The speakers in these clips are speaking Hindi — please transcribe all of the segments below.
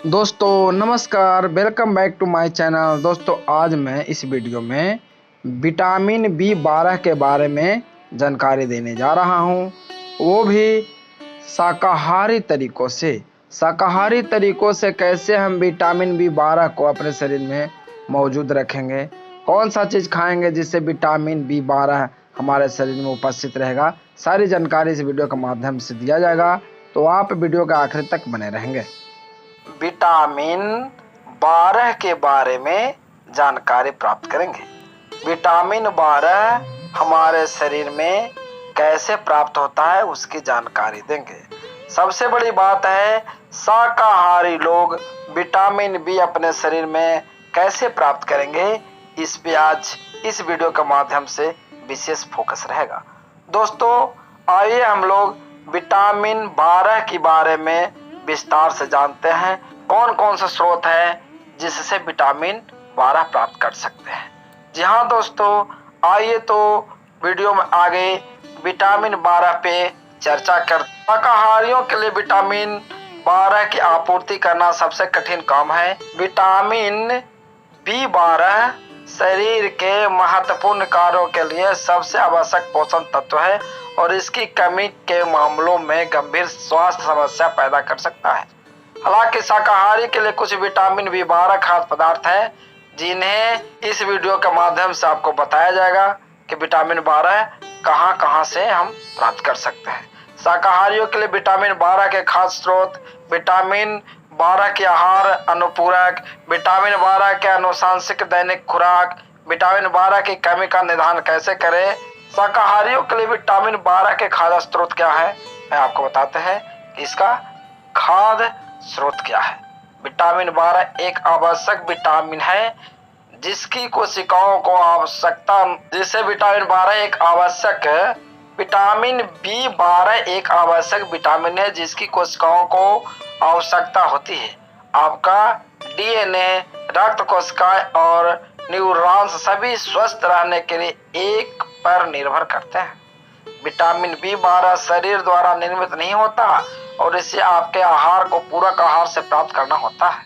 दोस्तों नमस्कार, welcome back to my channel. दोस्तों आज मैं इस वीडियो में विटामिन बी 12 के बारे में जानकारी देने जा रहा हूँ, वो भी शाकाहारी तरीकों से कैसे हम विटामिन बी 12 को अपने शरीर में मौजूद रखेंगे, कौन सा चीज़ खाएंगे जिससे विटामिन बी 12 हमारे शरीर में उपस्थित रहेगा। सारी जानकारी इस वीडियो के माध्यम से दिया जाएगा, तो आप वीडियो के आखिर तक बने रहेंगे। विटामिन 12 के बारे में जानकारी प्राप्त करेंगे। विटामिन 12 हमारे शरीर में कैसे प्राप्त होता है उसकी जानकारी देंगे। सबसे बड़ी बात है, शाकाहारी लोग विटामिन बी अपने शरीर में कैसे प्राप्त करेंगे, इस पे आज इस वीडियो के माध्यम से विशेष फोकस रहेगा। दोस्तों आइए हम लोग विटामिन 12 के बारे में विस्तार से जानते हैं, कौन कौन से स्रोत है जिससे विटामिन 12 प्राप्त कर सकते हैं। जी हाँ दोस्तों, आइए तो वीडियो में आगे विटामिन 12 पे चर्चा कर। शाकाहारियों के लिए विटामिन 12 की आपूर्ति करना सबसे कठिन काम है। विटामिन बी 12 शरीर के महत्वपूर्ण कार्यों के लिए सबसे आवश्यक पोषण तत्व है और इसकी कमी के मामलों में गंभीर स्वास्थ्य समस्या पैदा कर सकता है। हालांकि शाकाहारी के लिए कुछ विटामिन बी 12 खाद्य पदार्थ हैं जिन्हें इस वीडियो के माध्यम से आपको बताया जाएगा कि विटामिन 12 कहां कहां से हम प्राप्त कर सकते हैं। शाकाहारियों के लिए विटामिन 12 के खाद्य स्रोत, विटामिन 12 के आहार अनुपूरक, विटामिन 12 के अनुशांसिक दैनिक खुराक, विटामिन 12 की कमी का निदान कैसे करें। शाकाहारियों के लिए विटामिन 12 के खाद्य स्रोत क्या है, मैं आपको बताते हैं कि इसका खाद्य स्रोत क्या है। विटामिन 12 एक आवश्यक विटामिन है जिसकी कोशिकाओं को आवश्यकता, जिससे विटामिन बी 12 एक आवश्यक विटामिन है जिसकी कोशिकाओं को आवश्यकता होती है। आपका डीएनए, रक्त कोशिकाएं और न्यूरॉन्स सभी स्वस्थ रहने के लिए एक पर निर्भर करते हैं। विटामिन बी 12 शरीर द्वारा निर्मित नहीं होता और इसे आपके आहार को पूरक आहार से प्राप्त करना होता है।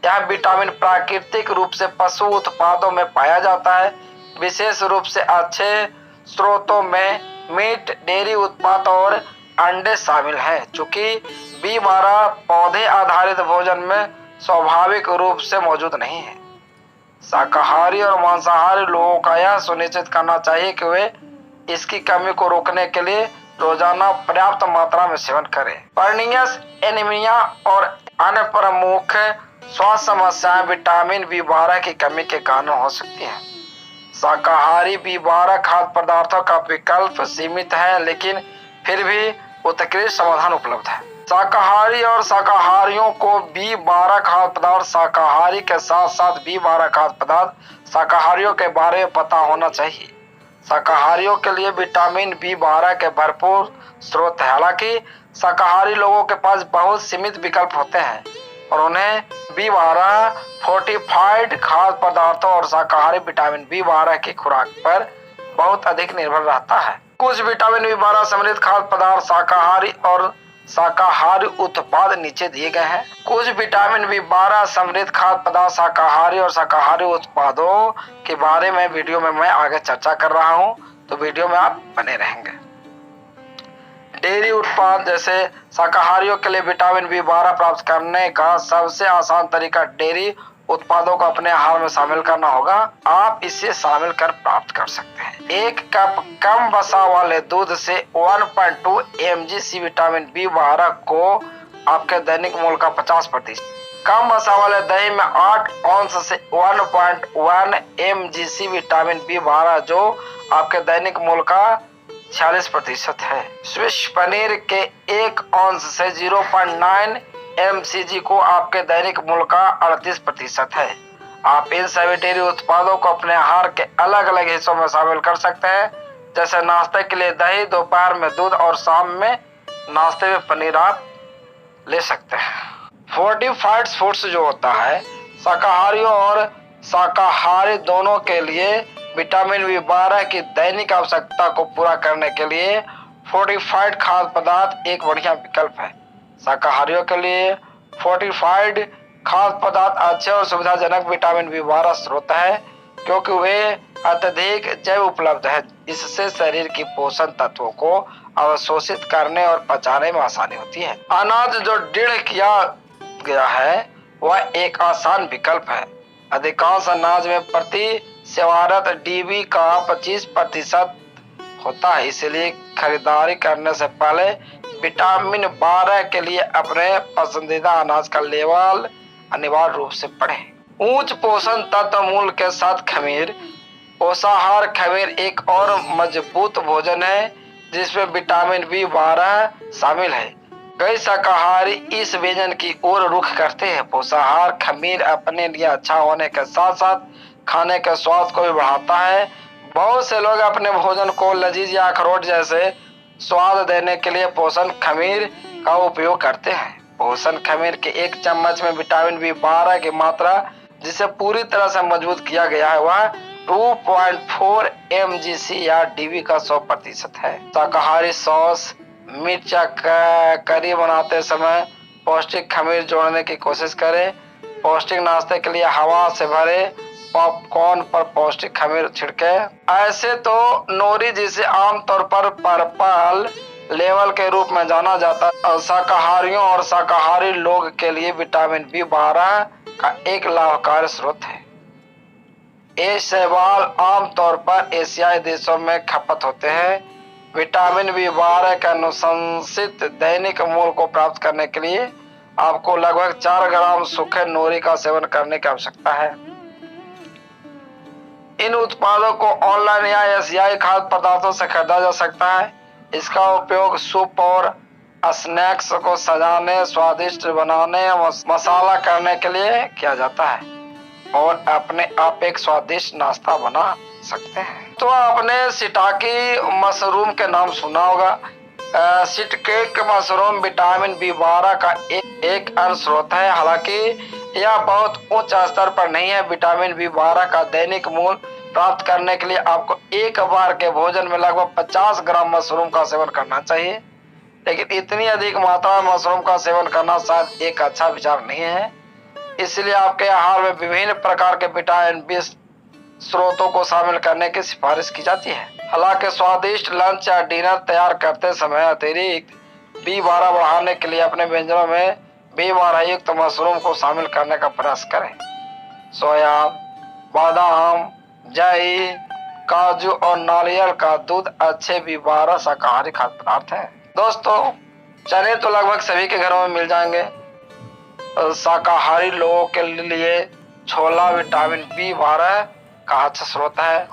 यह विटामिन प्राकृतिक रूप से पशु उत्पादों में पाया जाता है, विशेष रूप से अच्छे स्रोतों में मीट, डेयरी उत्पाद और अंडे शामिल हैं। चूंकि बी 12 पौधे आधारित भोजन में स्वाभाविक रूप से मौजूद नहीं है, शाकाहारी और मांसाहारी लोगों का यह सुनिश्चित करना चाहिए कि वे इसकी कमी को रोकने के लिए रोजाना पर्याप्त मात्रा में सेवन करें। पर्नियस, एनीमिया और अन्य प्रमुख स्वास्थ्य समस्याएं विटामिन बी 12 की कमी के कारण हो सकती हैं। शाकाहारी बी 12 खाद्य पदार्थों का विकल्प सीमित है, लेकिन फिर भी उत्कृष्ट समाधान उपलब्ध है। शाकाहारी और शाकाहारियों को बी 12 खाद्य पदार्थ, शाकाहारी के साथ साथ बी 12 खाद्य पदार्थ शाकाहारियों के बारे में पता होना चाहिए। शाकाहारियों के लिए विटामिन बी 12 के भरपूर स्रोत है। हालांकि शाकाहारी लोगों के पास बहुत सीमित विकल्प होते हैं और उन्हें बी 12 फोर्टिफाइड खाद्य पदार्थों और शाकाहारी विटामिन बी 12 की खुराक पर बहुत अधिक निर्भर रहता है। कुछ विटामिन बी 12 समृद्ध खाद्य पदार्थ, शाकाहारी और शाकाहारी उत्पाद नीचे दिए गए हैं। कुछ विटामिन बी 12 समृद्ध खाद्य पदार्थ, शाकाहारी और शाकाहारी उत्पादों के बारे में वीडियो में मैं आगे चर्चा कर रहा हूं, तो वीडियो में आप बने रहेंगे। डेयरी उत्पाद, जैसे शाकाहारियों के लिए विटामिन बी 12 प्राप्त करने का सबसे आसान तरीका डेयरी उत्पादों को अपने आहार में शामिल करना होगा। आप इसे शामिल कर प्राप्त कर सकते हैं। एक कप कम वसा वाले दूध से 1.2 mg विटामिन बी 12 को आपके दैनिक मूल का 50%, कम वसा वाले दही में 8 औंस से 1.1 mg विटामिन बी 12 जो आपके दैनिक मूल का 46% है। स्विस पनीर के 1 औंस से 0.9 mg को आपके दैनिक मूल का 38% है। आप इन सभी डेयरी उत्पादों को अपने आहार के अलग अलग हिस्सों में शामिल कर सकते हैं, जैसे नाश्ते के लिए दही, दोपहर में दूध और शाम में नाश्ते में पनीर आप ले सकते हैं। फोर्टिफाइड फूड्स जो होता है, शाकाहारियों और शाकाहारी दोनों के लिए विटामिन बी 12 की दैनिक आवश्यकता को पूरा करने के लिए फोर्टिफाइड खाद्य पदार्थ एक बढ़िया विकल्प है। शाकाहारियों के लिए फोर्टिफाइड खाद्य पदार्थ अच्छे और सुविधाजनक विटामिन बी12 स्रोत है, क्योंकि वे अत्यधिक जैव उपलब्ध है। इससे शरीर की पोषण तत्वों को अवशोषित करने और पचाने में आसानी होती है। अनाज जो दृढ़ किया गया है वह एक आसान विकल्प है। अधिकांश अनाज में प्रति सेवारत डीबी का 25% होता है, इसलिए खरीदारी करने से पहले विटामिन 12 के लिए अपने पसंदीदा अनाज का लेबल अनिवार्य रूप से पढ़ें। उच्च पोषण तत्व मूल्य के साथ खमीर। पोषाहार खमीर एक और मजबूत भोजन है जिसमें विटामिन बी12 शामिल है। कई शाकाहारी इस व्यंजन की ओर रुख करते हैं। पोषाहार खमीर अपने लिए अच्छा होने के साथ साथ खाने के स्वाद को भी बढ़ाता है। बहुत से लोग अपने भोजन को लजीज या अखरोट जैसे स्वाद देने के लिए पोषण खमीर का उपयोग करते हैं। पोषण खमीर के एक चम्मच में विटामिन बी12 की मात्रा जिसे पूरी तरह से मजबूत किया गया है वह 2.4 mgc या डीबी का 100% है। शाकाहारी सॉस, मिर्च या करी बनाते समय पौष्टिक खमीर जोड़ने की कोशिश करें। पौष्टिक नाश्ते के लिए हवा से भरे पॉपकॉर्न पर पौष्टिक खमीर छिड़के। ऐसे तो नोरी, जिसे आमतौर पर पर्पल लेवल के रूप में जाना जाता है, शाकाहारियों और शाकाहारी लोग के लिए विटामिन बी12 का एक लाभकारी स्रोत है। ये शैवाल आमतौर पर एशियाई देशों में खपत होते हैं। विटामिन बी12 का अनुशंसित दैनिक मूल्य को प्राप्त करने के लिए आपको लगभग 4 ग्राम सूखे नोरी का सेवन करने की आवश्यकता है। इन उत्पादों को ऑनलाइन या एशियाई खाद्य पदार्थों से खरीदा जा सकता है। इसका उपयोग सूप और स्नैक्स को सजाने, स्वादिष्ट बनाने, मसाला करने के लिए किया जाता है और अपने आप एक स्वादिष्ट नाश्ता बना सकते हैं। तो आपने शिटाकी मशरूम के नाम सुना होगा। शिटकेक मशरूम विटामिन बी12 का एक अन्य स्रोत है। हालांकि यह बहुत उच्च स्तर पर नहीं है। विटामिन बी12 का दैनिक मूल्य प्राप्त करने के लिए आपको एक बार के भोजन में लगभग 50 ग्राम मशरूम का सेवन करना चाहिए, लेकिन इतनी अधिक मात्रा में मशरूम का सेवन करना शायद एक अच्छा विचार नहीं है। इसलिए आपके आहार में विभिन्न प्रकार के विटामिन बी स्रोतों को शामिल करने की सिफारिश की जाती है। हालांकि स्वादिष्ट लंच या डिनर तैयार करते समय अतिरिक्त बी12 बढ़ाने के लिए अपने व्यंजनों में बी12 युक्त मशरूम को शामिल करने का प्रयास करें। सोया, बादाम, जई, काजू और नारियल का दूध अच्छे बी12 शाकाहारी खाद्य पदार्थ है। दोस्तों, चने तो लगभग सभी के घरों में मिल जाएंगे। शाकाहारी लोगों के लिए छोला विटामिन बी12 का अच्छा स्रोत है।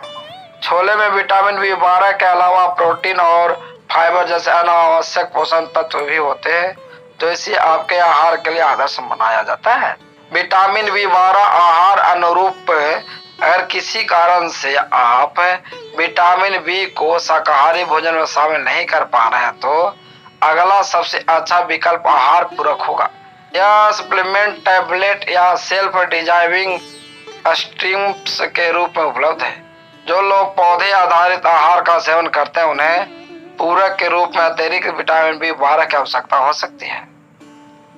छोले में विटामिन बी12 के अलावा प्रोटीन और फाइबर जैसे अनावश्यक पोषण तत्व भी होते हैं, तो इसे आपके आहार के लिए आदर्श बनाया जाता है। विटामिन बी12 आहार अनुरूप अगर किसी कारण से आप विटामिन बी को शाकाहारी भोजन में शामिल नहीं कर पा रहे हैं तो अगला सबसे अच्छा विकल्प आहार पूरक होगा। यह सप्लीमेंट, टैबलेट या सेल्फ डिजाइनिंग स्ट्रीम्स के रूप में उपलब्ध है। जो लोग पौधे आधारित आहार का सेवन करते हैं उन्हें पूरक के रूप में अतिरिक्त विटामिन बी12 की आवश्यकता हो सकती है,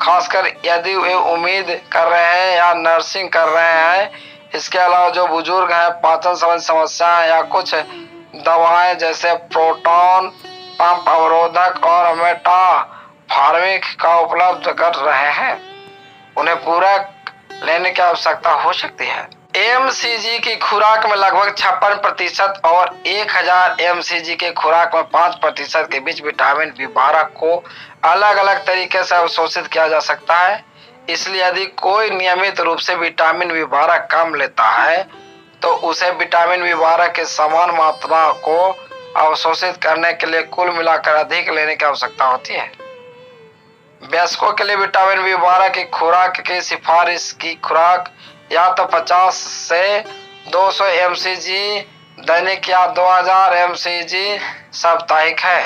खासकर यदि वे उम्मीद कर रहे हैं या नर्सिंग कर रहे हैं। इसके अलावा जो बुजुर्ग हैं, पाचन संबंधी समस्याएं या कुछ दवाएं जैसे प्रोटॉन पंप अवरोधक और मेटाफार्मिक का उपलब्ध कर रहे हैं, उन्हें पूरक लेने की आवश्यकता हो सकती है। एमसीजी की खुराक में लगभग 56% और 1000 एमसीजी के खुराक में 5% के बीच विटामिन बी12 को अलग अलग तरीके से अवशोषित किया जा सकता है। इसलिए यदि कोई नियमित रूप से विटामिन बी12 कम लेता है तो उसे विटामिन बी12 के समान मात्रा को अवशोषित करने के लिए कुल मिलाकर अधिक लेने की आवश्यकता होती है। वयस्कों के लिए विटामिन बी12 की खुराक की सिफारिश की खुराक या तो 50 से 200 एमसीजी दैनिक या 2000 एमसीजी साप्ताहिक है।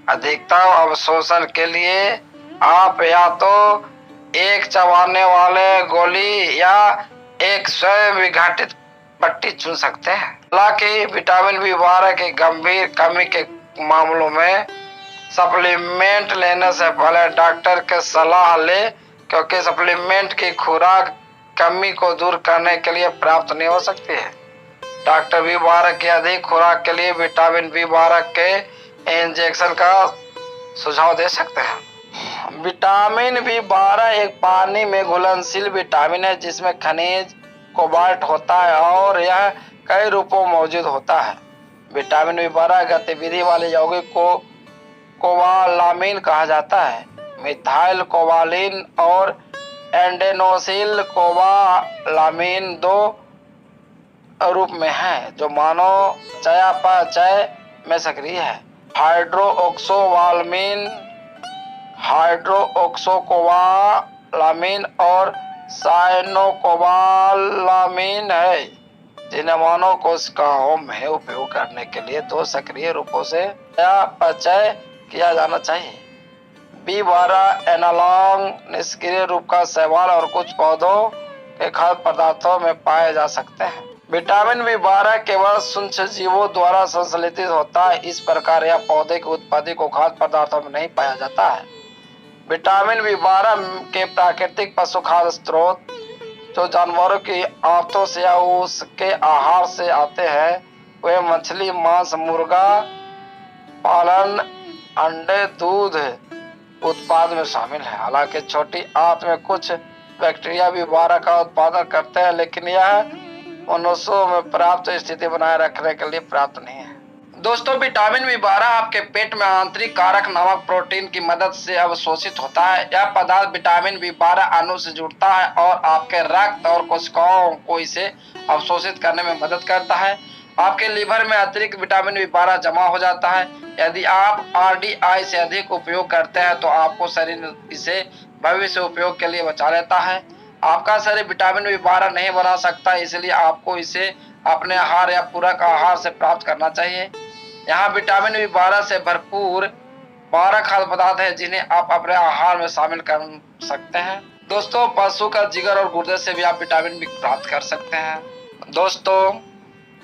अधिकतम अवशोषण के लिए आप या तो एक चबाने वाले गोली या एक स्वयं विघटित पट्टी चुन सकते हैं। हालांकि विटामिन बी12 की गंभीर कमी के मामलों में सप्लीमेंट लेने से पहले डॉक्टर के सलाह ले क्योंकि सप्लीमेंट की खुराक कमी को दूर करने के लिए प्राप्त नहीं हो सकती है। डॉक्टर B12 की अधिक खुराक के लिए विटामिन B12 के इंजेक्शन का सुझाव दे सकते हैं। विटामिन B12 एक पानी में घुलनशील विटामिन है जिसमें खनिज कोबाल्ट होता है और यह कई रूपों में मौजूद होता है। विटामिन B12 गतिविधि वाले यौगिक को कोबालामिन कहा जाता है। मिथाइल कोबालिन और एंडेनोसिल कोबालामिन दो रूप में है जो मानव चयापचय में सक्रिय है। हाइड्रोक्सोकोबालामिन और साइनोकोबालामिन है जिन्हें मानव कोशिकाओं में उपयोग करने के लिए दो सक्रिय रूपों से चयापचय किया जाना चाहिए। B12 एनालॉग निष्क्रिय रूप का शैवाल और कुछ पौधों के खाद्य पदार्थों में पाए जा सकते हैं। विटामिन B12 केवल सूक्ष्मजीवों द्वारा संश्लेषित होता है, इस प्रकार यह पौधे के उत्पादी को खाद्य पदार्थों में नहीं पाया जाता है। विटामिन B12 के प्राकृतिक पशु खाद्य स्रोत जो जानवरों की आंतों से या उसके आहार से आते हैं वे मछली, मांस, मुर्गा पालन, अंडे, दूध उत्पाद में शामिल है। हालांकि छोटी आंत में कुछ बैक्टीरिया B12 का उत्पादन करते हैं, लेकिन यह मनुष्यों में प्राप्त स्थिति बनाए रखने के लिए पर्याप्त नहीं है। दोस्तों, विटामिन B12 आपके पेट में आंतरिक कारक नामक प्रोटीन की मदद से अवशोषित होता है। यह पदार्थ विटामिन B12 अणु से जुड़ता है और आपके रक्त और कोशिकाओं को इसे अवशोषित करने में मदद करता है। आपके लीवर में अतिरिक्त विटामिन B12 जमा हो जाता है। यदि आप RDI से अधिक उपयोग करते हैं तो आपको शरीर इसे भविष्य उपयोग के लिए बचा लेता है। आपका शरीर विटामिन B12 नहीं बना सकता, इसलिए आपको इसे अपने आहार या पूरक आहार से प्राप्त करना चाहिए। यहाँ विटामिन B12 से भरपूर 12 खाद्य पदार्थ है जिन्हें आप अपने आहार में शामिल कर सकते हैं। दोस्तों, पशु का जिगर और गुर्दे से भी आप विटामिन B प्राप्त कर सकते हैं। दोस्तों,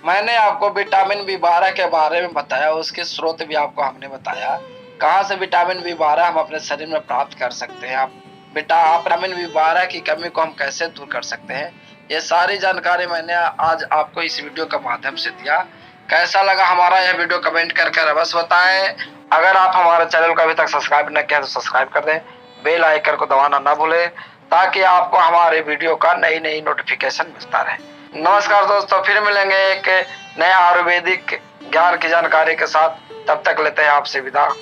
मैंने आपको विटामिन B12 के बारे में बताया, उसके स्रोत भी आपको हमने बताया, कहाँ से विटामिन B12 हम अपने शरीर में प्राप्त कर सकते हैं। विटामिन B12 की कमी को हम कैसे दूर कर सकते हैं, ये सारी जानकारी मैंने आज आपको इस वीडियो के माध्यम से दिया। कैसा लगा हमारा यह वीडियो कमेंट करके अवश्य बताएं। अगर आप हमारे चैनल को अभी तक सब्सक्राइब न किया तो सब्सक्राइब कर दें, बेल आइकन को दबाना ना भूलें ताकि आपको हमारे वीडियो का नई नोटिफिकेशन मिलता रहे। नमस्कार दोस्तों, फिर मिलेंगे एक नए आयुर्वेदिक ज्ञान की जानकारी के साथ। तब तक लेते हैं आपसे विदा।